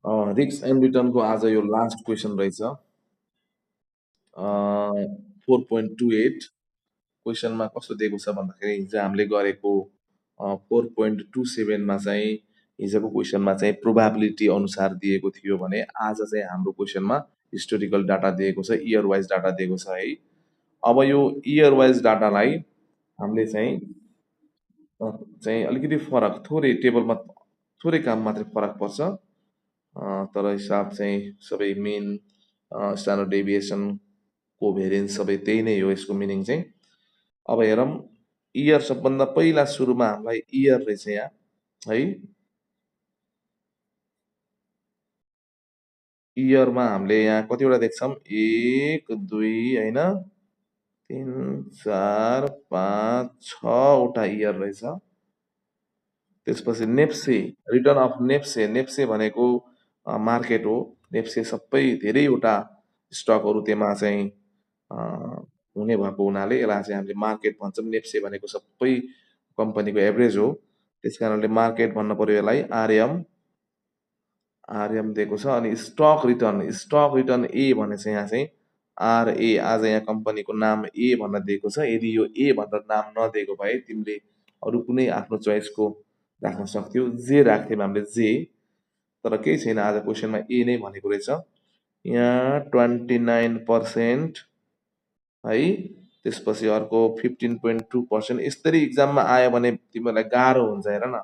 रिक्स एन्ड रिटर्नको आज यो लास्ट क्वेसन रहेछ। 4.28 क्वेसनमा कस्तो दिएको छ भन्दाखेरि हिजो हामीले गरेको 4.27मा चाहिँ हिजोको क्वेसनमा चाहिँ प्रोभाबिलिटी अनुसार दिएको थियो भने आज चाहिँ हाम्रो क्वेसनमा हिस्टोरिकल डाटा दिएको छ, इयर वाइज डाटा दिएको छ है। अब यो इयर वाइज डाटालाई हामीले चाहिँ अलिकति फरक थोरै टेबलमा थोरै काम मात्रै फरक पर्छ। तर हिसाब चाहिँ सबै मेन स्ट्यान्डर्ड डेभिएसन कोभेरियन्स सबै त्यही नै हो यसको मिनिङ चाहिँ। अब हेरौँ, इयर सबभन्दा पहिला सुरुमा हामीलाई इयर रहेछ यहाँ है। इयरमा हामीले यहाँ कतिवटा देख्छौँ, 1 2 होइन, 3 4 5 6वटा इयर रहेछ। त्यसपछि नेप्से, रिटर्न अफ नेप्से, नेप्से भनेको मार्केट हो। नेप्से सबै धेरैवटा स्टकहरू त्यसमा चाहिँ अ, हुने भएको हुनाले यसलाई चाहिँ हामीले मार्केट भन्छौँ। नेप्से भनेको सबै कम्पनीको एभरेज हो, त्यस कारणले मार्केट भन्न पर्यो यसलाई। आरएम, आरएम दिएको छ। अनि स्टक रिटर्न, स्टक रिटर्न ए भने चाहिँ यहाँ चाहिँ आरए, आज यहाँ कम्पनीको नाम ए भनेर दिएको छ। यदि यो ए भनेर नाम नदिएको भए तिमीले अरू कुनै आफ्नो चोइसको राख्न सक्थ्यौ, जे राख्थ्यौँ हामीले जे, तर केही छैन, आज क्वेसनमा ए नै भनेको रहेछ। यहाँ 29% है। त्यसपछि अर्को 15.2%। यसरी इक्जाममा आयो भने तिमीहरूलाई गाह्रो हुन्छ। हेर न,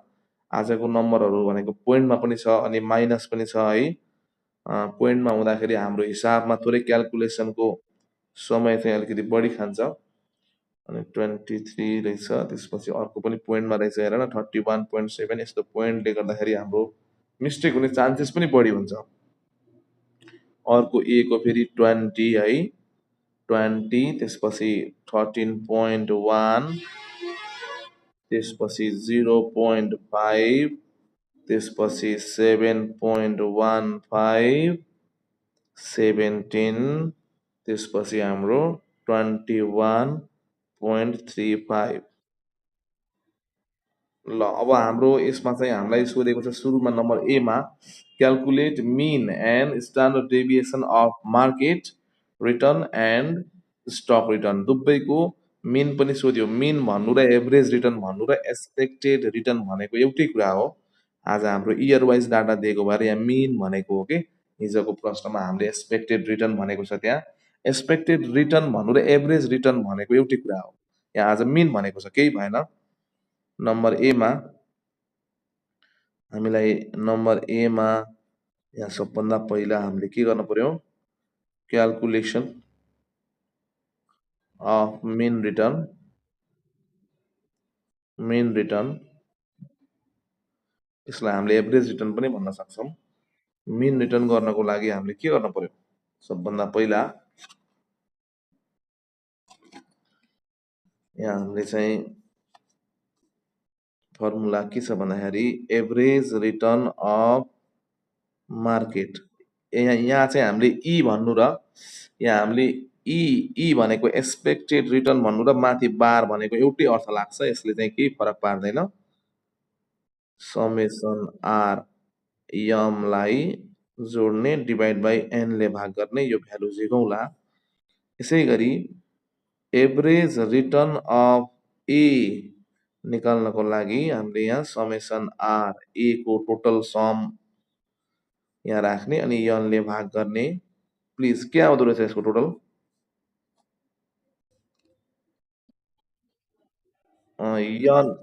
आजको नम्बरहरू भनेको पोइन्टमा पनि छ अनि माइनस पनि छ है। पोइन्टमा हुँदाखेरि हाम्रो हिसाबमा थोरै क्यालकुलेसनको समय चाहिँ अलिकति बढी खान्छ। अनि 23 रहेछ। त्यसपछि अर्को पनि पोइन्टमा रहेछ, हेर न, 31.7। यस्तो पोइन्टले गर्दाखेरि हाम्रो मिस्टेक हुने चान्सेस पनि बढी हुन्छ। अर्को ए को फेरि 20 है, 20, त्यसपछि 13.1, त्यसपछि 0.5, त्यसपछि 7.15, 17, त्यसपछि हाम्रो 21.35। ल, अब हाम्रो यसमा चाहिँ हामीलाई सोधेको छ सुरुमा नम्बर एमा, calculate mean and standard deviation of market return and stock return. दुवैको मिन पनि सोध्यो। मिन भन्नु र एभरेज रिटर्न भन्नु र एक्सपेक्टेड रिटर्न भनेको एउटै कुरा हो। आज हाम्रो इयर वाइज डाटा दिएको भएर यहाँ मिन भनेको हो कि हिजोको प्रश्नमा हामीले एक्सपेक्टेड रिटर्न भनेको छ। त्यहाँ एक्सपेक्टेड रिटर्न भन्नु र एभरेज रिटर्न भनेको एउटै कुरा हो। यहाँ आज मिन भनेको छ, केही भएन। नम्बर एमा हामीलाई नम्बर एमा यहाँ सबभन्दा पहिला हामीले के गर्नु पर्यो, calculation of main return, main return, यसलाई हामीले एभरेज रिटर्न पनि भन्न सक्छौँ। मेन रिटर्न गर्नको लागि हामीले के गर्नु पर्यो, सबभन्दा पहिला यहाँ हामीले चाहिँ फर्मुला के छ भन्दाखेरि एभरेज रिटर्न अफ मार्केट। यहाँ चाहिँ हामीले ई भन्नु र यहाँ हामीले ई ई भनेको एक्सपेक्टेड रिटर्न भन्नु र माथि बार भनेको एउटै अर्थ लाग्छ। यसले चाहिँ केही फरक पार्दैन। समेसन आर यमलाई जोड्ने डिभाइड बाई एनले भाग गर्ने, यो भ्यालु झिकौँला। यसै गरी एभरेज रिटर्न अफ ए निकाल्नको लागि हामीले यहाँ समेसन आर ए को टोटल सम यहाँ राख्ने अनि यनले भाग गर्ने। प्लिज के आउँदो रहेछ यसको टोटल, यन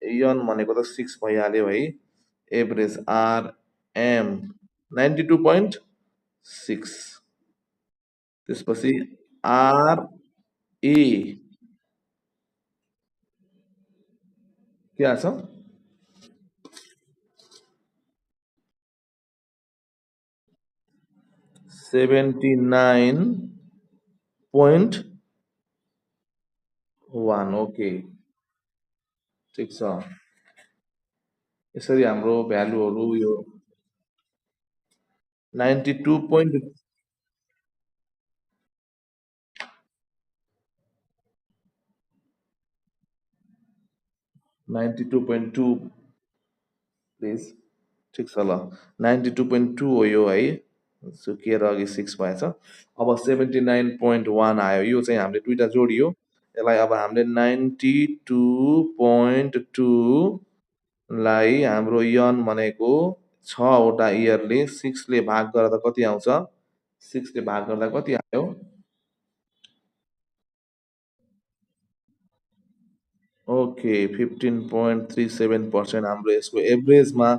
यन भनेको त 6 भइहाल्यो है। एभरेज आर एम 92.6, त्यसपछि आर ए के आछ, 79.1। ओके, ठिक छ। यसरी हाम्रो भ्यालुहरू यो 92 पोइन्ट 92.2 प्लिज। ठिक छ ल, 92.2 हो यो है, सुकेर अघि 6 भएछ। अब 79.1 आयो, यो चाहिँ हामीले दुइटा जोडियो, यसलाई अब हामीले 92.2 लाई हाम्रो यन भनेको 6 वटा इयरले 6 ले भाग गर्दा कति आउँछ? 6 ले भाग गर्दा कति आयो? ओके, 15.37% हाम्रो यसको एभरेजमा,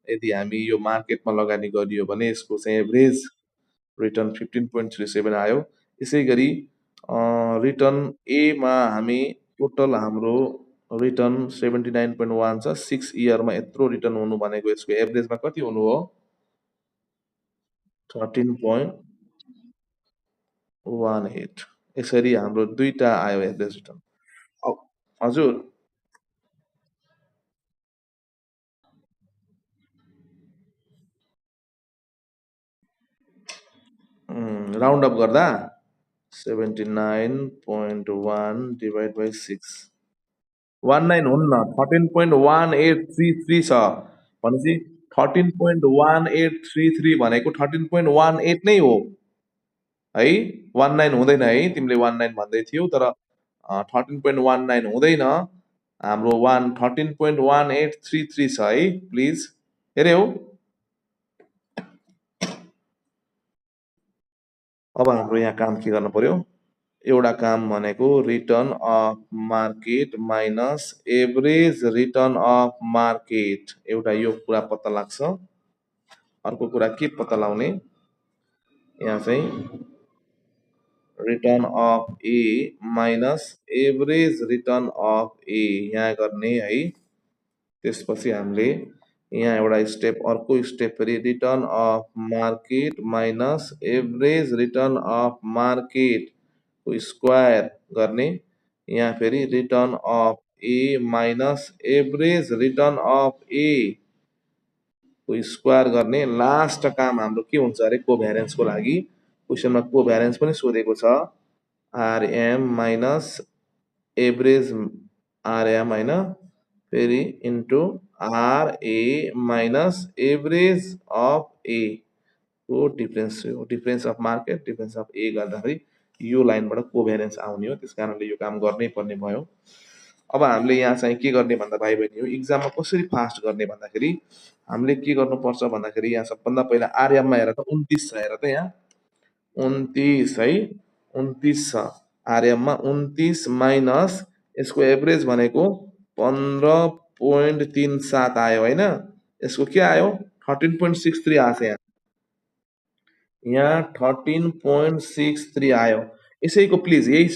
यदि हामी यो मार्केटमा लगानी गरियो भने यसको चाहिँ एभरेज रिटर्न 15.37 आयो। यसै गरी रिटर्न एमा हामी टोटल हाम्रो रिटर्न 79.1 छ, 6 इयरमा यत्रो रिटर्न हुनु भनेको यसको एभरेजमा कति हुनु हो? 13.18। यसरी हाम्रो दुईटा आयो एभरेज रिटर्न। हजुर, राउन्ड अप गर्दा 79.1 डिभाइड बाई 6, 19 हुन्न, 13.1833 छ भनेपछि 13.1833 भनेको 13.18 नै हो है, 19 हुँदैन है, तिमीले 19 भन्दै थियौ तर 13.19 हुँदैन, हाम्रो 13.1833 छ है, प्लिज हेऱ्यौ। अब हाम्रो यहाँ काम के गर्नु पर्यो? एउटा काम भनेको return of market minus average return of market, एउटा यो कुरा पत्ता लाग्छ। अर्को कुरा के पत्ता लगाउने? यहाँ चाहिँ return of A minus average return of A यहाँ गर्ने है। त्यसपछि हामीले यहाँ एउटा स्टेप, अर्को स्टेप फेरि return of market minus average return of market को स्क्वायर गर्ने। यहाँ फेरि return of A minus average return of A को स्क्वायर गर्ने। लास्ट काम हाम्रो के हुन्छ अरे? कोभ्यारेन्सको लागि क्वेसनमा कोभ्यारेन्स पनि सोधेको छ, आरएम माइनस एभरेज आरएम होइन, फेरि into RA minus average of A को डिफरेन्स हो, difference of market difference of A गर्दाखेरि यो लाइनबाट कोभ्यारेन्स आउने हो, त्यस कारणले यो काम गर्नै पर्ने भयो। अब हामीले यहाँ चाहिँ के गर्ने भन्दा भाइ बहिनी, इक्जाममा कसरी फास्ट गर्ने भन्दाखेरि हामीले के गर्नुपर्छ भन्दाखेरि यहाँ सबभन्दा पहिला आरएममा हेर त 29 छ, हेर त यहाँ 29 है, 29 छ आरएममा, 29 माइनस यसको एभरेज भनेको 15.37 आयो होइन, यसको के आयो? 13.63 आएको छ यहाँ, यहाँ 13.63 आयो। यसैको प्लिज यही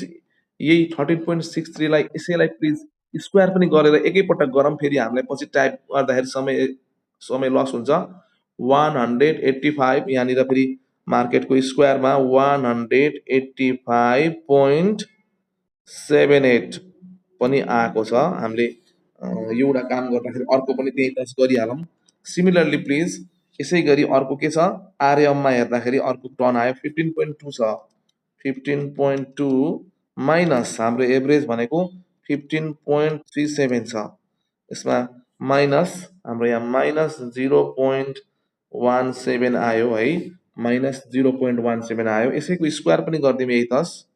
यही 13.63 लाई यसैलाई प्लिज स्क्वायर पनि गरेर एकैपटक गरौँ, फेरि हामीलाई पछि टाइप गर्दाखेरि समय समय लस हुन्छ। 185 यहाँनिर फेरि मार्केटको स्क्वायरमा 185.78 पनि आएको छ। हामीले एउटा काम गर्दाखेरि अर्को पनि त्यही 10 गरिहालौँ। सिमिलरली प्लिज यसै गरी अर्को के छ? आरएममा हेर्दाखेरि अर्को टर्न आयो 15.2 छ, 15.2 माइनस हाम्रो एभरेज भनेको 15.37 छ, यसमा माइनस हाम्रो यहाँ माइनस 0.17 आयो है, माइनस 0.17 आयो। यसैको स्क्वायर पनि गरिदिउँ यही 10,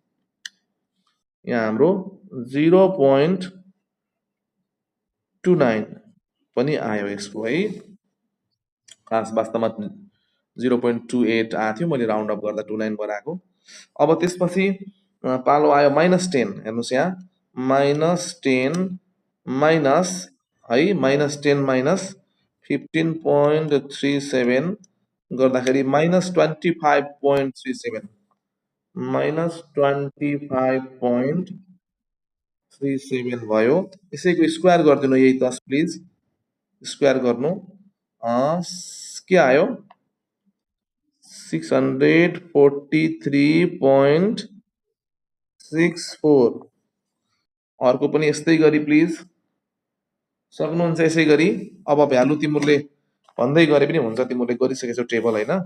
यहाँ हाम्रो 0.29 पनि आयो यसको है, खास वास्तवमा 0.28 आएको थियो, मैले राउन्ड अप गर्दा 29 बनाएको। अब त्यसपछि पालो आयो -10, हेर्नुहोस् यहाँ -10 माइनस है, -10 माइनस 15.37 गर्दाखेरि -25.37, -25.37 भयो। यसैको स्क्वायर गरिदिनु यही 10 प्लिज, स्क्वायर गर्नु के आयो? 643.64। अर्को पनि यस्तै गरी प्लिज, सक्नुहुन्छ यसै गरी। अब भ्यालु तिमीहरूले भन्दै गरे पनि हुन्छ, तिमीहरूले गरिसकेछौ टेबल होइन,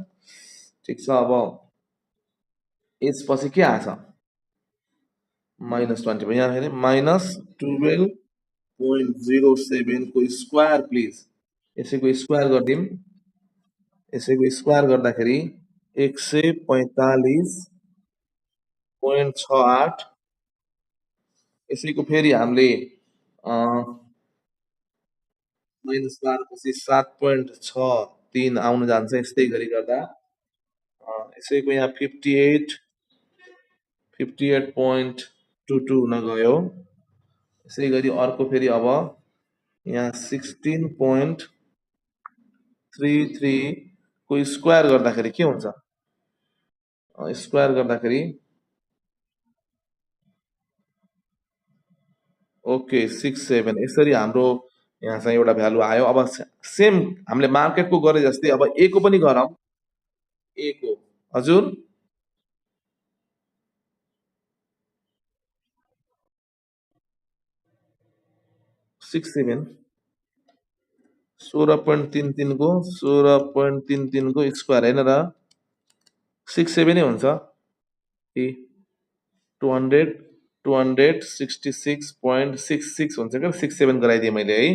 ठिक छ। अब यसपछि के आछ? -20 भयो, यहाँ फेरि -12.07 को स्क्वायर प्लिज, यसैको स्क्वायर गरिदिउँ। यसैको स्क्वायर गर्दाखेरि 145.68। यसैको फेरि हामीले माइनस गरेपछि 7.63 आउन जान्छ यस्तै गरी गर्दा। यसैको यहाँ 58.22 हुन गयो। यसै गरी अर्को फेरि अब यहाँ 16.33 को स्क्वायर गर्दाखेरि के हुन्छ? स्क्वायर गर्दाखेरि ओके 67 यसरी हाम्रो यहाँ चाहिँ एउटा भ्यालु आयो। अब सेम हामीले मार्केटको गरे जस्तै अब ए को पनि गरौँ। ए को हजुर 67 16.33 को 16.33 को स्क्वायर होइन र 67 नै हुन्छ। ए 200 266.66 हुन्छ क्या 67 गराइदिएँ मैले है।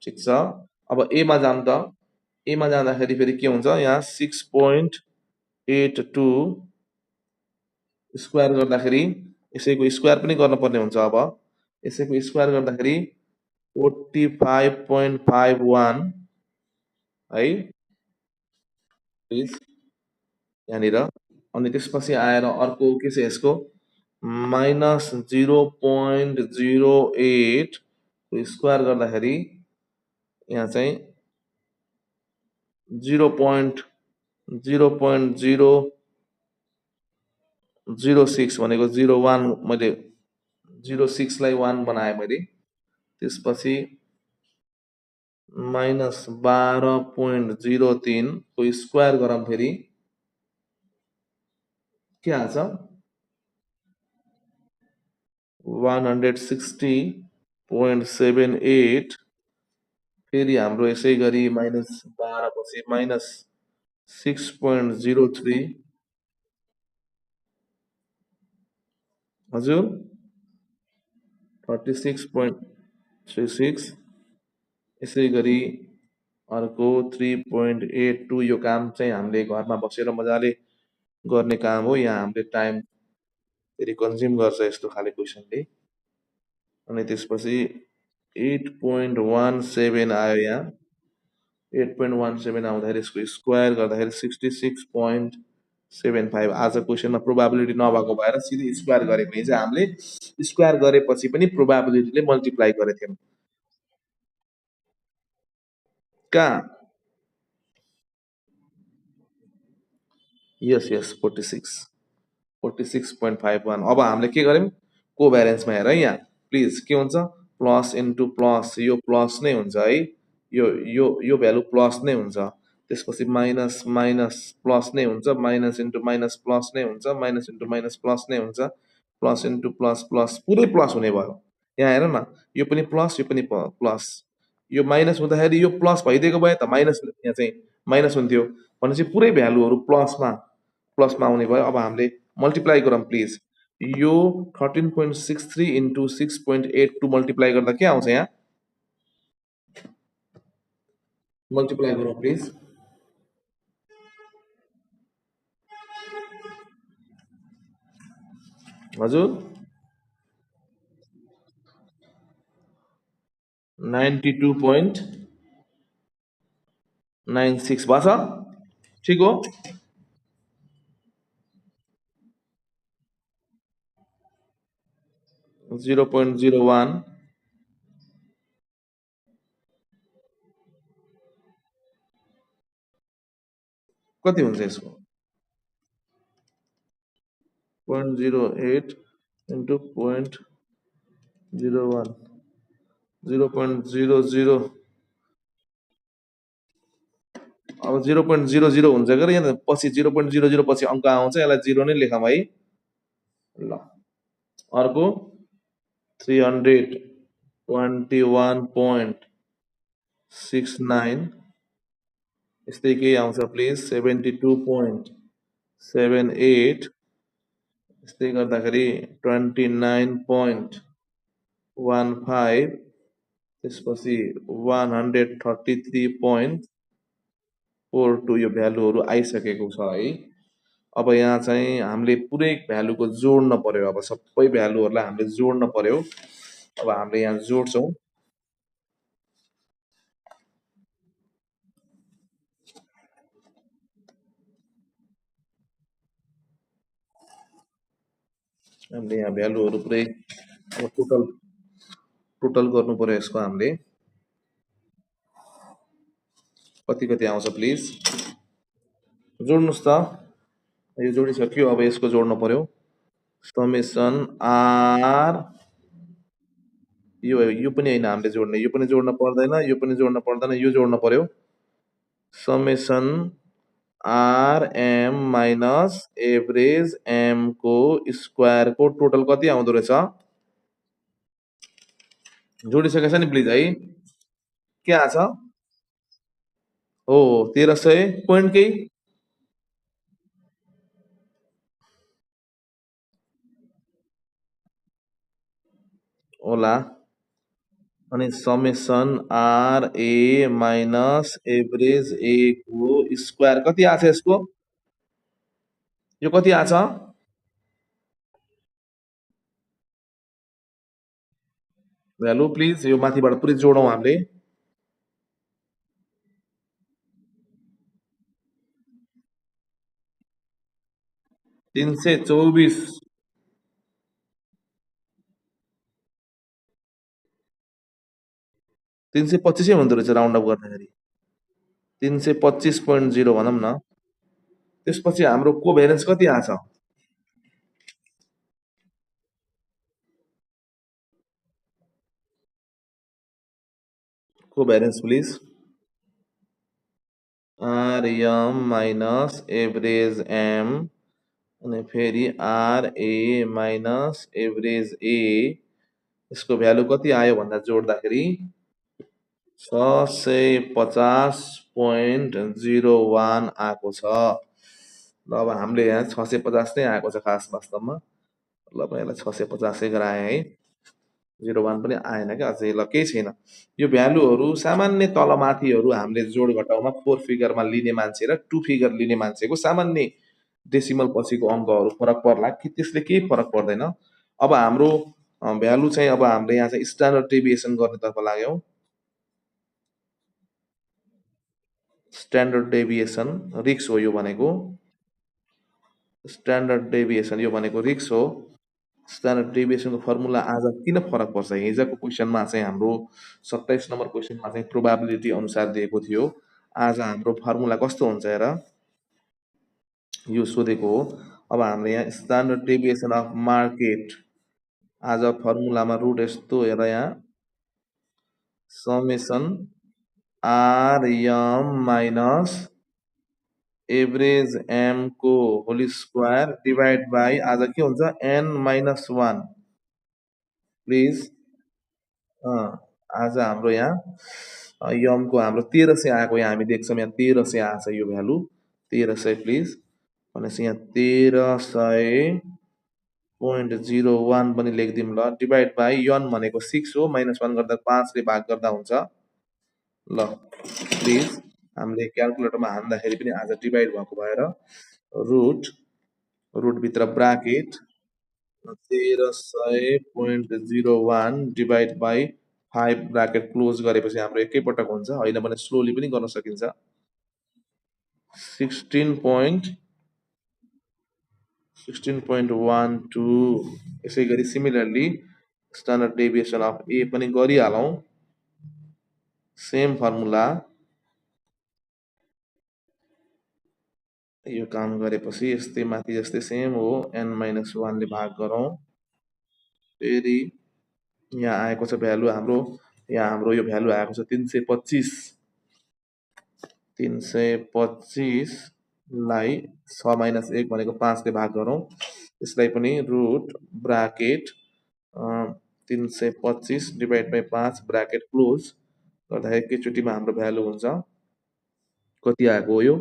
ठिक छ। अब एमा जाऊँ त। एमा जाँदाखेरि फेरि के हुन्छ यहाँ 6.82 स्क्वायर गर्दाखेरि यसैको स्क्वायर पनि गर्नुपर्ने हुन्छ। अब यसैको स्क्वायर गर्दाखेरि 45.51 है प्लिज यहाँनिर। अनि त्यसपछि आएर अर्को के छ यसको माइनस 0.08 स्क्वायर गर्दाखेरि यहाँ चाहिँ 0.006 भनेको 01 मैले 06 लाई 1 बनाएँ मैले। त्यसपछि माइनस 12.03 को स्क्वायर गरौँ फेरि के आउँछ 160.78 फेरि हाम्रो यसै गरी माइनस 12 पछि माइनस 6.03 हजुर 36.36 यसै गरी अर्को 3.82 यो काम चाहिँ हामीले घरमा बसेर मजाले गर्ने काम हो। यहाँ हामीले टाइम फेरि कन्ज्युम गर्छ यस्तो खाले क्वेसनले। अनि त्यसपछि 8.17 आयो यहाँ 8.17 आउँदाखेरि यसको स्क्वायर गर्दाखेरि 66.75। आज क्वेसनमा प्रोबाबिलिटी नभएको भएर सिधै स्क्वायर गरेको हिजो हामीले स्क्वायर गरेपछि पनि प्रोबाबिलिटीले मल्टिप्लाई गरेको थियौँ। कहाँ यस यस 46.51। अब हामीले के गर्यौँ कोभ्यारेन्समा हेर है यहाँ प्लिज के हुन्छ प्लस इन्टु प्लस यो प्लस नै हुन्छ है। यो यो यो भ्यालु प्लस नै हुन्छ। त्यसपछि माइनस माइनस प्लस नै हुन्छ माइनस इन्टु माइनस प्लस नै हुन्छ माइनस इन्टु माइनस प्लस नै हुन्छ प्लस इन्टु प्लस प्लस पुरै प्लस हुने भयो। यहाँ हेर न यो पनि प्लस यो पनि प्लस यो माइनस हुँदाखेरि यो प्लस भइदिएको भए त माइनस यहाँ चाहिँ माइनस हुन्थ्यो भनेपछि पुरै भ्यालुहरू प्लसमा आउने भयो। अब हामीले मल्टिप्लाई गरौँ प्लिज यो 13.63 इन्टु 6.82 मल्टिप्लाई गर्दा के आउँछ यहाँ मल्टिप्लाई गरौँ प्लिज हजुर 92.96 भएछ ठिक हो। जीरो पोइन्ट जीरो वान कति हुन्छ यसको 0.08 इन्टु 0.01 0.00 अब 0.00 हुन्छ कि यहाँ पछि 0.00 पछि अङ्क आउँछ यसलाई 0 नै लेखौँ है। ल अर्को 321.69 यस्तै केही आउँछ प्लिज 72.78 यस्तै गर्दाखेरि 29.15 त्यसपछि 133.42 यो भ्यालुहरू आइसकेको छ है। अब यहाँ चाहिँ हामीले पुरै भ्यालुको जोड्न पर्यो, अब सबै भ्यालुहरूलाई हामीले जोड्न पर्यो। अब हामीले यहाँ जोड्छौँ। हामीले यहाँ भ्यालुहरू पुरै अब टोटल टोटल गर्नु पर्यो यसको हामीले। कति कति आउँछ प्लिज जोड्नुहोस् त। यो जोडिसक्यो, अब यसको जोड्नु पर्यो। समेसन आर, यो पनि होइन हामीले जोड्ने, यो पनि जोड्न पर्दैन, यो पनि जोड्न पर्दैन, यो जोड्न पर्यो। Summation R M minus average M को स्क्वायरको टोटल कति आउँदो रहेछ? जोडिसकेको छ नि प्लिज है? के आछ? हो 1300 पोइन्ट केही होला। अनि summation R A minus average A को स्क्वायर कति आछ यसको? यो कति आछ? भ्यालु प्लिज यो माथिबाट पुरै जोडौँ हामीले। 324 325 हुँदो रहेछ राउन्ड अप गर्दाखेरि। 325.0 भनौँ न। त्यसपछि हाम्रो कोभेरियन्स कति आछ? Covariance please. R M minus average M अनि फेरि R A minus average A, यसको भ्यालु कति आयो भन्दा जोड्दाखेरि 650.01 आएको छ। ल अब हामीले यहाँ 650 नै आएको छ खास वास्तवमा। ल म यसलाई 650 गराएँ है। 01 पनि आएन क्या अझै। ल केही छैन। यो भ्यालुहरू सामान्य तलमाथिहरू हामीले जोड घटाउमा 4 फिगरमा लिने मान्छे र 2 फिगर लिने मान्छेको सामान्य डेसिमल पछिको अङ्कहरू फरक पर्ला कि त्यसले केही फरक पर्दैन। अब हाम्रो भ्यालु चाहिँ अब हामीले यहाँ चाहिँ स्ट्यान्डर्ड डेभिएसन गर्नेतर्फ लाग्यौँ। स्ट्यान्डर्ड डेभिएसन रिक्स हो यो भनेको। स्ट्यान्डर्ड डेभिएसन यो भनेको रिक्स हो। स्ट्यान्डर्ड डेभिएसनको फर्मुला आज किन फरक पर्छ? हिजोको क्वेसनमा चाहिँ हाम्रो 27 नम्बर क्वेसनमा चाहिँ प्रोबाबिलिटी अनुसार दिएको थियो। आज हाम्रो फर्मुला कस्तो हुन्छ हेर, यो सोधेको हो। अब हामीले यहाँ स्ट्यान्डर्ड डेभिएसन अफ मार्केट, आज फर्मुलामा रुट यस्तो हेर यहाँ, summation R M minus average M को होल स्क्वायर डिभाइड बाई आज के हुन्छ एन माइनस 1 प्लिज। आज हाम्रो यहाँ यमको हाम्रो 1300 आएको, यहाँ हामी देख्छौँ यहाँ 1300 आएको छ यो भ्यालु 1300 प्लिज। भनेपछि यहाँ 1300.01 पनि लेखिदिउँ ल। डिभाइड बाई यन भनेको 6 हो, माइनस 1 गर्दा 5 ले भाग गर्दा हुन्छ। ल प्लिज हामीले क्यालकुलेटरमा हान्दाखेरि पनि आज डिभाइड भएको भएर रुटभित्र bracket 1300.01 divide by 5 bracket close गरेपछि हाम्रो एकैपटक हुन्छ, होइन भने स्लोली पनि गर्न सकिन्छ। 16.12। यसै गरी सिमिलरली स्ट्यान्डर्ड डेभिएसन अफ ए पनि गरिहालौँ। सेम फर्मुला, यो काम गरेपछि यस्तै माथि जस्तै सेम हो, एन माइनस 1 ले भाग गरौँ। फेरि यहाँ आएको छ भ्यालु हाम्रो, यहाँ हाम्रो यो भ्यालु आएको छ 325। 325 लाई 6 माइनस 1 भनेको 5 ले भाग गरौँ। यसलाई पनि root bracket 325 divide by 5 bracket close गर्दाखेरि एकैचोटिमा हाम्रो भ्यालु हुन्छ कति आएको हो यो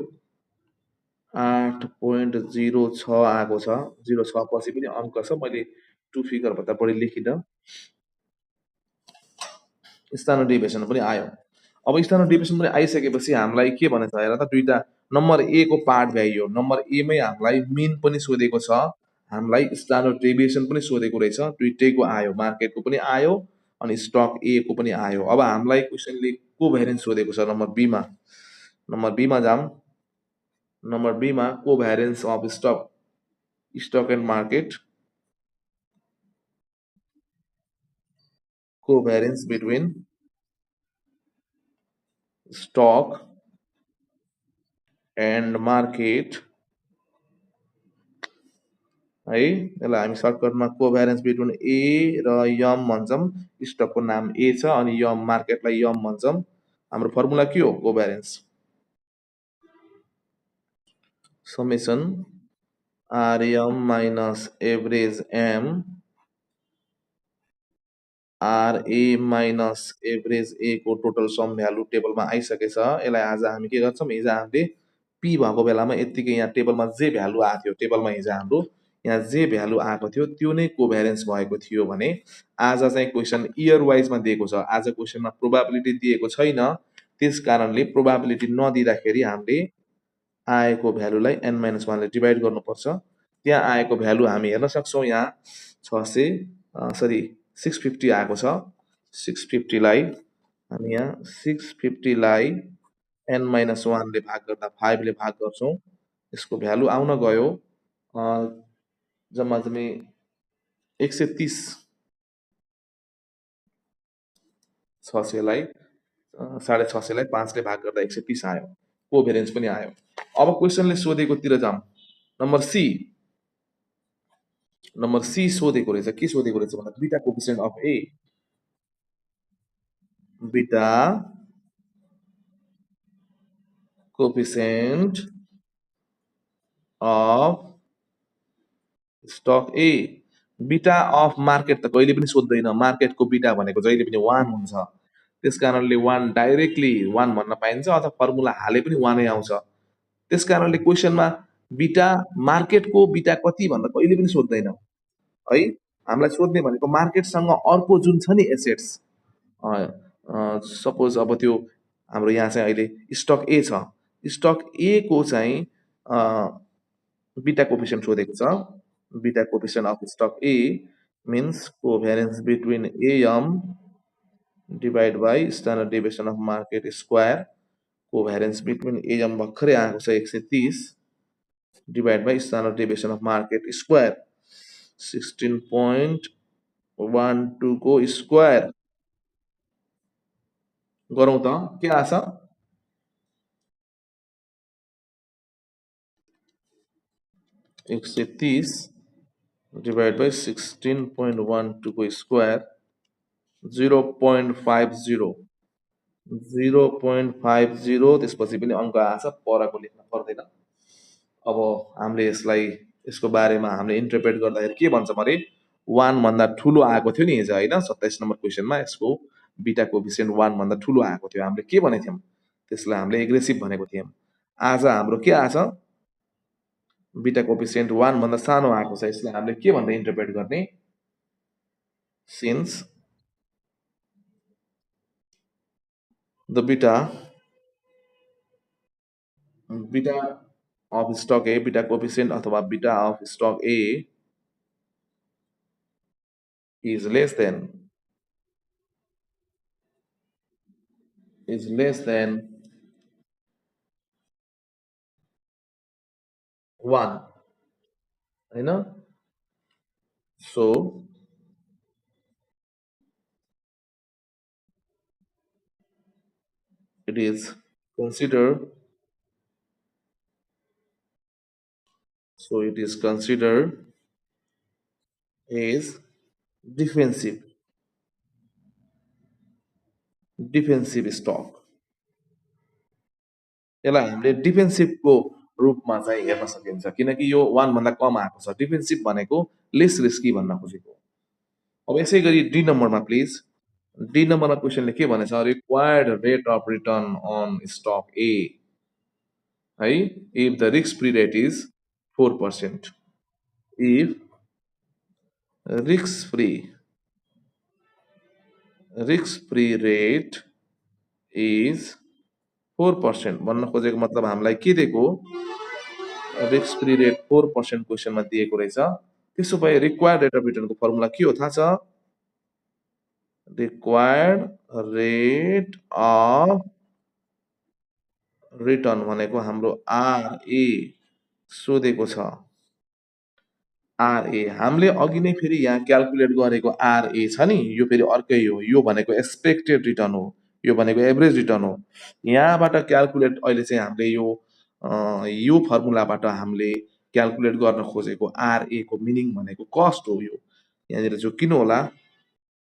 8.06 आएको छ। 06 पछि पनि अङ्क छ, मैले 2 फिगर भन्दा बढी लेखिनँ। स्ट्यान्डर्ड डेभिएसन पनि आयो। अब स्ट्यान्डर्ड डेभिएसन पनि आइसकेपछि हामीलाई के भनेछ हेर त, दुईटा नम्बर ए को पार्ट भ्याइयो, नम्बर ए मै हामीलाई मिन पनि सोधेको छ, हामीलाई स्ट्यान्डर्ड डेभिएसन पनि सोधेको रहेछ, दुइटैको आयो, मार्केटको पनि आयो अनि स्टक ए को पनि आयो। अब हामीलाई क्वेसनले कोभ्यारेन्स सोधेको छ नम्बर बी मा, नम्बर बी मा जाम, नम्बर बी मा covariance of stock and market, covariance between stock and market है। यसलाई हामी सर्टकटमा कोभ्यारेन्स बिट्विन ए र यम भन्छौँ, स्टकको नाम ए छ अनि यम मार्केटलाई यम भन्छौँ। हाम्रो फर्मुला के हो covariance, summation RM minus average M RA minus average A को टोटल सम भ्यालु टेबलमा आइसकेछ। यसलाई आज हामी के गर्छौँ, हिजो हामीले पी भएको बेलामा यत्तिकै यहाँ टेबलमा जे भ्यालु आएको थियो, टेबलमा हिजो हाम्रो यहाँ जे भ्यालु आएको थियो त्यो नै कोभ्यारेन्स भएको थियो भने आज चाहिँ क्वेसन इयर वाइजमा दिएको छ। आज क्वेसनमा प्रोबाबिलिटी दिएको छैन, त्यस कारणले प्रोबाबिलिटी नदिँदाखेरि हामीले आएको भ्यालुलाई एन माइनस वानले डिभाइड गर्नुपर्छ। त्यहाँ आएको भ्यालु हामी हेर्न सक्छौँ, यहाँ 650 आएको छ। 650लाई हामी यहाँ 650लाई एन माइनस वानले भाग गर्दा 5ले भाग गर्छौँ, यसको भ्यालु आउन गयो जम्मा जम्मी 130। 600लाई 650लाई 5ले भाग गर्दा 130 आयो, कोभ्यारेन्स पनि आयो। अब क्वेसनले सोधेकोतिर जाम, नम्बर सी, नम्बर सी सोधेको रहेछ, के सोधेको रहेछ भन्दा beta coefficient of A, beta coefficient of stock A. Beta of market त कहिले पनि सोध्दैन, मार्केटको बीटा भनेको जहिले पनि 1 हुन्छ, त्यस कारणले 1 डाइरेक्टली 1 भन्न पाइन्छ अथवा फर्मुला हाले पनि 1 नै आउँछ। त्यस कारणले क्वेसनमा बीटा, मार्केटको बीटा कति भन्दा कहिले पनि सोध्दैन है। हामीलाई सोध्ने भनेको मार्केटसँग अर्को जुन छ नि एसेट्स, सपोज अब त्यो हाम्रो यहाँ चाहिँ अहिले स्टक ए छ, स्टक ए को चाहिँ बीटा कोफिसिएन्ट सोधेको छ। Beta coefficient of stock A means covariance between AM divided by standard deviation of market square, covariance between AM भर्खरै आएको छ 130 divided by standard deviation of market square 16.12 को स्क्वायर गरौँ त के आछ, 130 divided by 16.12 को स्क्वायर 0.50 0.50, त्यसपछि पनि अङ्क आछ, परको लेख्न पर्दैन। अब हामीले यसलाई, यसको बारेमा हामीले इन्टरप्रेट गर्दाखेरि के भन्छौँ अरे, 1 भन्दा ठुलो आएको थियो नि हिजो होइन, 27 नम्बर क्वेसनमा यसको बीटा कोफिसिएन्ट 1 भन्दा ठुलो आएको थियो, हामीले के भनेको थियौँ, त्यसलाई हामीले एग्रेसिभ भनेको थियौँ। आज हाम्रो के आछ, बीटा कोफिसिएन्ट 1 भन्दा सानो आएको छ, यसलाई हामीले के भनेर इन्टरप्रेट गर्ने, since the beta of stock A, beta coefficient अथवा beta of stock A is less than 1 होइन। So it is considered as defensive stock. यसलाई हामीले डिफेन्सिभको रूपमा चाहिँ हेर्न सकिन्छ, किनकि यो 1 भन्दा कम आएको छ, डिफेन्सिभ भनेको लेस रिस्की भन्न खोजेको। अब यसै गरी डी नम्बरमा प्लिज, डी नम्बरमा क्वेसनले के भनेछ, required rate of return on stock A है, if the risk free rate is 4%, if risk free risk free rate is 4% भन्न खोजेको मतलब हामीलाई के दिएको, रिस्क फ्री रेट 4% क्वेसनमा दिएको रहेछ। त्यसो भए रिक्वायर्ड रेट अफ रिटर्नको फर्मुला के हो थाहा छ? रिक्वायर्ड रेट अफ रिटर्न भनेको हाम्रो आरए सोधेको छ। आरए हामीले अघि नै फेरि यहाँ क्यालकुलेट गरेको आरए छ नि, यो फेरि अर्कै हो। यो भनेको एक्सपेक्टेड रिटर्न हो, यो भनेको एभरेज रिटर्न हो। यहाँबाट क्यालकुलेट अहिले चाहिँ हामीले यो फर्मुलाबाट हामीले क्यालकुलेट गर्न खोजेको आरए को मिनिङ भनेको कस्ट हो। यो यहाँनिर जो किन होला,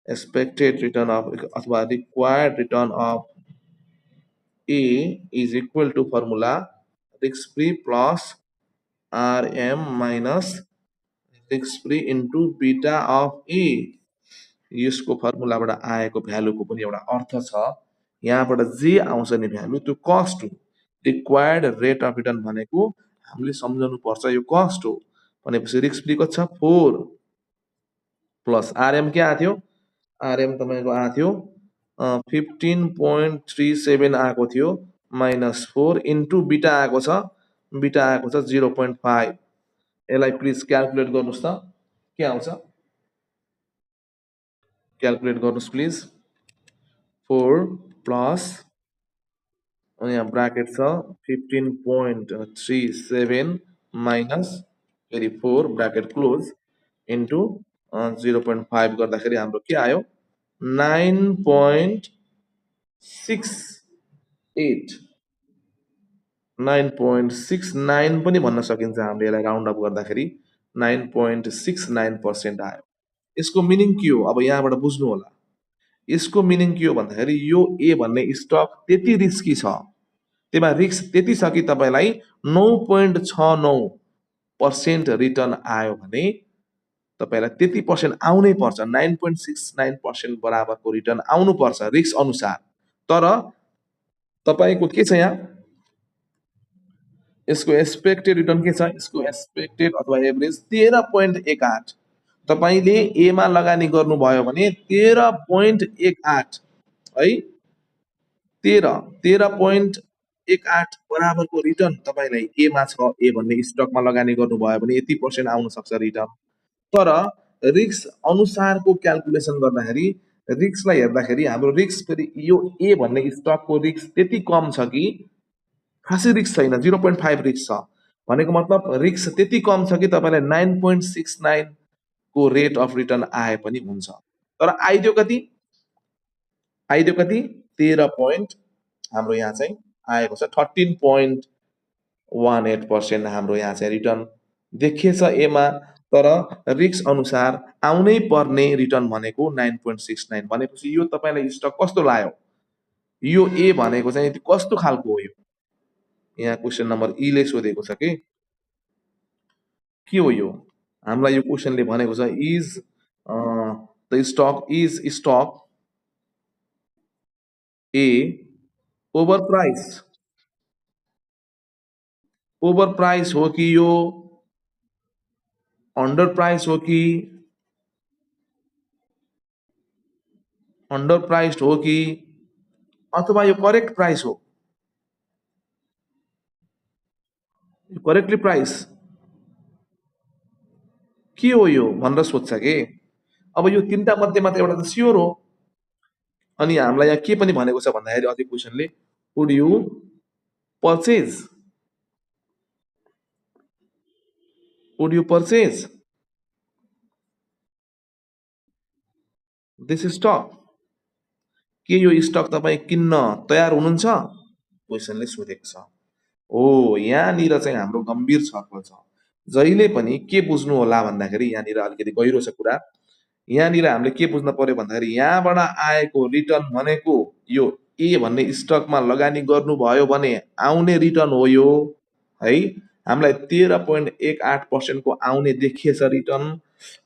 एक्सपेक्टेड रिटर्न अफ अथवा required return of A is equal to formula risk free plus RM minus risk free into beta of A. यसको फर्मुलाबाट आएको भ्यालुको पनि एउटा अर्थ छ। यहाँबाट जे आउँछ नि भ्यालु, त्यो कस्ट हो। रिक्वायर्ड रेट अफ रिटर्न भनेको हामीले सम्झनु पर्छ यो कस्ट हो। भनेपछि रिस्क फ्री कति छ? 4 प्लस आरएम के आएको थियो? आरएम तपाईँको आएको थियो 15.37 आएको थियो माइनस 4 इन्टु बीटा आएको छ, बीटा आएको छ 0.5। यसलाई प्लिज क्यालकुलेट गर्नुहोस् त के आउँछ, क्यालकुलेट गर्नुहोस् प्लिज। 4 प्लस यहाँ ब्राकेट छ 15.37 माइनस फेरि 4 ब्राकेट क्लोज इन्टु 0.5 गर्दाखेरि हाम्रो के आयो? 9.68 9.69 पनि भन्न सकिन्छ हामीले यसलाई राउन्ड अप गर्दाखेरि 9.69% आयो। यसको मिनिङ के हो अब यहाँबाट बुझ्नु होला। यसको मिनिङ के हो भन्दाखेरि यो ए भन्ने स्टक त्यति रिस्की छ, त्यसमा रिस्क त्यति छ कि तपाईँलाई 9.69% रिटर्न आयो भने तपाईँलाई त्यति पर्सेन्ट आउनै पर्छ। 9.69% बराबरको रिटर्न आउनु पर्छ रिस्क अनुसार। तर तपाईँको के छ यहाँ, यसको एक्सपेक्टेड रिटर्न के छ? यसको एक्सपेक्टेड अथवा एभरेज 13.18। तपाईँले एमा लगानी गर्नुभयो भने 13.18 है, 13.18 बराबरको रिटर्न तपाईँलाई एमा छ। ए भन्ने स्टकमा लगानी गर्नुभयो भने यति पर्सेन्ट आउन सक्छ रिटर्न। तर रिस्क अनुसारको क्यालकुलेसन गर्दाखेरि रिस्कलाई हेर्दाखेरि हाम्रो रिस्क फेरि यो ए भन्ने स्टकको रिस्क त्यति कम छ कि खासै रिस्क छैन, 0.5 रिस्क छ। भनेको मतलब रिस्क त्यति कम छ कि तपाईँलाई 9.69 को रेट अफ रिटर्न आए पनि हुन्छ। तर आइदियो कति? आइदियो कति? 13 पोइन्ट हाम्रो यहाँ चाहिँ आएको छ 13.18% हाम्रो यहाँ चाहिँ रिटर्न देखिएछ एमा। तर रिस्क अनुसार आउनै पर्ने रिटर्न भनेको 9.69। भनेपछि यो तपाईँलाई स्टक कस्तो लाग्यो? यो ए भनेको चाहिँ कस्तो खालको हो? यो यहाँ क्वेसन नम्बर ले सोधेको छ कि के हो यो? हामीलाई यो क्वेसनले भनेको छ is the stock A over price हो कि यो अंडर प्राइस हो कि अंडर प्राइस्ड हो कि अथवा यो करेक्ट प्राइस हो? करेक्टली प्राइस के हो यो भनेर सोध्छ कि। अब यो तिनटा मध्येमा त एउटा त स्योर हो। अनि हामीलाई यहाँ के पनि भनेको छ भन्दाखेरि अझै क्वेसनले would you purchase, would you purchase this stock, के यो स्टक तपाईँ किन्न तयार हुनुहुन्छ? क्वेसनले सोधेको छ। हो, यहाँनिर चाहिँ हाम्रो गम्भीर छलफल छ। जहिले पनि के बुझ्नु होला भन्दाखेरि यहाँनिर अलिकति गहिरो छ कुरा। यहाँनिर हामीले के बुझ्न पर्यो भन्दाखेरि यहाँबाट आएको रिटर्न भनेको यो ए भन्ने स्टकमा लगानी गर्नुभयो भने आउने रिटर्न हो यो है। हामीलाई 13.18% को आउने देखिएछ रिटर्न।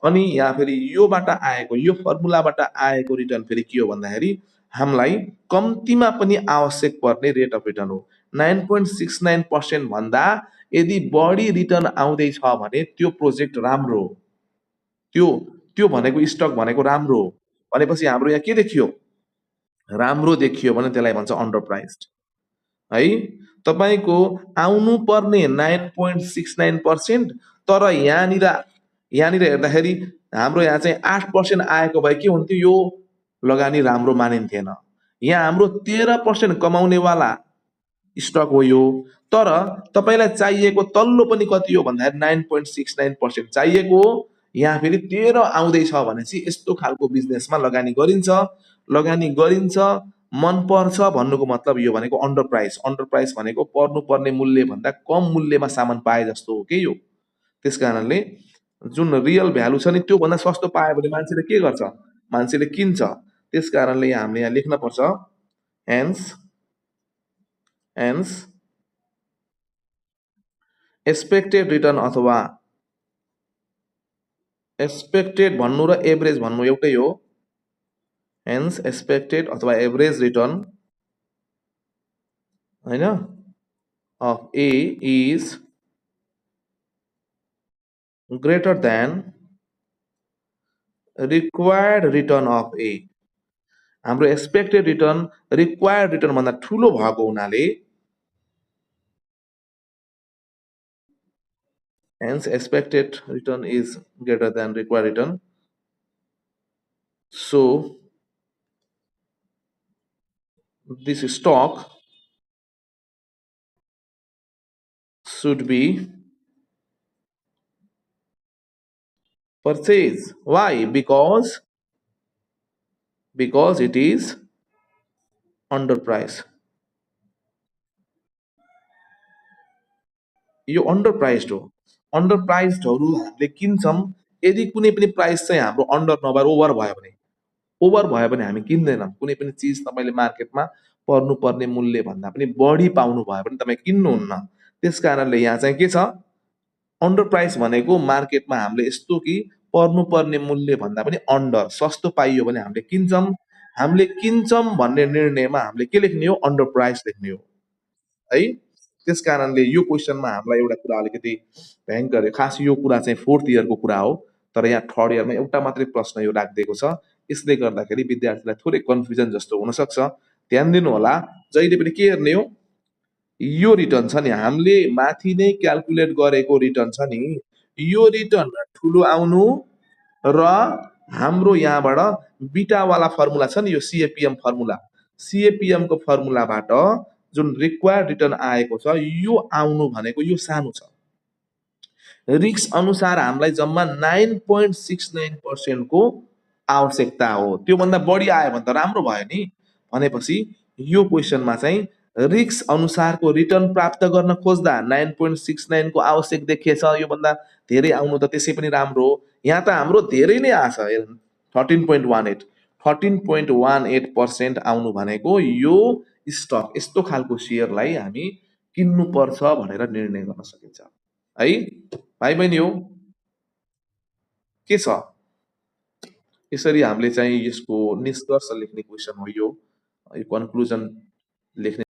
अनि यहाँ फेरि योबाट आएको यो फर्मुलाबाट आएको रिटर्न फेरि के हो भन्दाखेरि हामीलाई कम्तीमा पनि आवश्यक पर्ने रेट अफ रिटर्न हो। 9.69% भन्दा यदि बढी रिटर्न आउँदैछ भने त्यो प्रोजेक्ट राम्रो हो, त्यो त्यो भनेको स्टक भनेको राम्रो हो। भनेपछि हाम्रो यहाँ के देखियो? राम्रो देखियो भने त्यसलाई भन्छ अन्डर प्राइस्ड है। तपाईँको आउनु पर्ने 9.69%, तर यहाँनिर यहाँनिर हेर्दाखेरि हाम्रो यहाँ चाहिँ 8% आएको भए के हुन्थ्यो, यो लगानी राम्रो मानिन्थेन। यहाँ हाम्रो 13% कमाउनेवाला स्टक हो यो। तर तपाईँलाई चाहिएको तल्लो पनि कति हो भन्दाखेरि 9.69% चाहिएको हो। यहाँ फेरि 13 आउँदैछ भनेपछि यस्तो खालको बिजनेसमा लगानी गरिन्छ। लगानी गरिन्छ, मन पर्छ भन्नुको मतलब यो भनेको अन्डर प्राइस। अन्डर प्राइस भनेको पर्नुपर्ने मूल्यभन्दा कम मूल्यमा सामान पाए जस्तो हो कि यो। त्यस कारणले जुन रियल भ्यालु छ नि त्योभन्दा सस्तो पायो भने मान्छेले के गर्छ, मान्छेले किन्छ। त्यस कारणले हामीले यहाँ लेख्न पर्छ हेन्स हेन्स एक्सपेक्टेड रिटर्न अथवा एक्सपेक्टेड भन्नु र एभरेज भन्नु एउटै हो। हेन्स एक्सपेक्टेड अथवा एभरेज रिटर्न होइन of A is greater than required return of A. हाम्रो एक्सपेक्टेड रिटर्न रिक्वायर्ड रिटर्न भन्दा ठुलो भएको हुनाले hence expected return is greater than required return. So this stock should be purchased. Why? Because it is underpriced. यो under priced हो। Under प्राइस्डहरू हामीले किन्छौँ यदि कुनै पनि प्राइस चाहिँ हाम्रो अन्डर नभएर ओभर भयो भने। ओभर भयो भने हामी किन्दैनौँ। कुनै पनि चिज तपाईँले मार्केटमा पर्नुपर्ने मूल्य भन्दा पनि बढी पाउनु भयो भने तपाईँ किन्नुहुन्न। त्यस कारणले यहाँ चाहिँ के छ, अन्डर प्राइस भनेको मार्केटमा हामीले यस्तो कि पर्नुपर्ने मूल्य भन्दा पनि अन्डर सस्तो पाइयो भने हामीले किन्छौँ। हामीले किन्छौँ भन्ने निर्णयमा हामीले के लेख्ने हो, अन्डर प्राइस लेख्ने हो है। त्यस कारणले यो क्वेसनमा हामीलाई एउटा कुरा अलिकति भयङ्कर, खास यो कुरा चाहिँ 4th इयरको कुरा हो, तर यहाँ 3rd इयरमा एउटा मात्रै प्रश्न यो राखिदिएको छ। यसले गर्दाखेरि विद्यार्थीलाई थोरै कन्फ्युजन जस्तो हुनसक्छ। ध्यान दिनु होला, जहिले पनि के हेर्ने हो, यो रिटर्न छ नि हामीले माथि नै क्यालकुलेट गरेको रिटर्न छ नि, यो रिटर्न ठुलो आउनु र हाम्रो यहाँबाट बिटावाला फर्मुला छ नि, यो सिएपिएम फर्मुला, सिएपिएम को फर्मुलाबाट जुन रिक्वायर्ड रिटर्न आएको छ यो आउनु भनेको यो सानो छ। रिक्स अनुसार हामीलाई जम्मा 9.69% को आवश्यकता हो। त्योभन्दा बढी आयो भने त राम्रो भयो नि। भनेपछि यो क्वेसनमा चाहिँ रिक्स अनुसारको रिटर्न प्राप्त गर्न खोज्दा 9.69 को आवश्यक देखिएछ। योभन्दा धेरै आउनु त त्यसै पनि राम्रो हो। यहाँ त हाम्रो धेरै नै आछ, 13.18 13.18% आउनु भनेको यो स्टक यस्तो खालको सेयरलाई हामी किन्नुपर्छ भनेर निर्णय गर्न सकिन्छ है। भाइ बहिनी हो के छ, यसरी हामीले चाहिँ यसको निष्कर्ष लेख्ने क्वेसन हो यो। कन्क्लुजन लेख्ने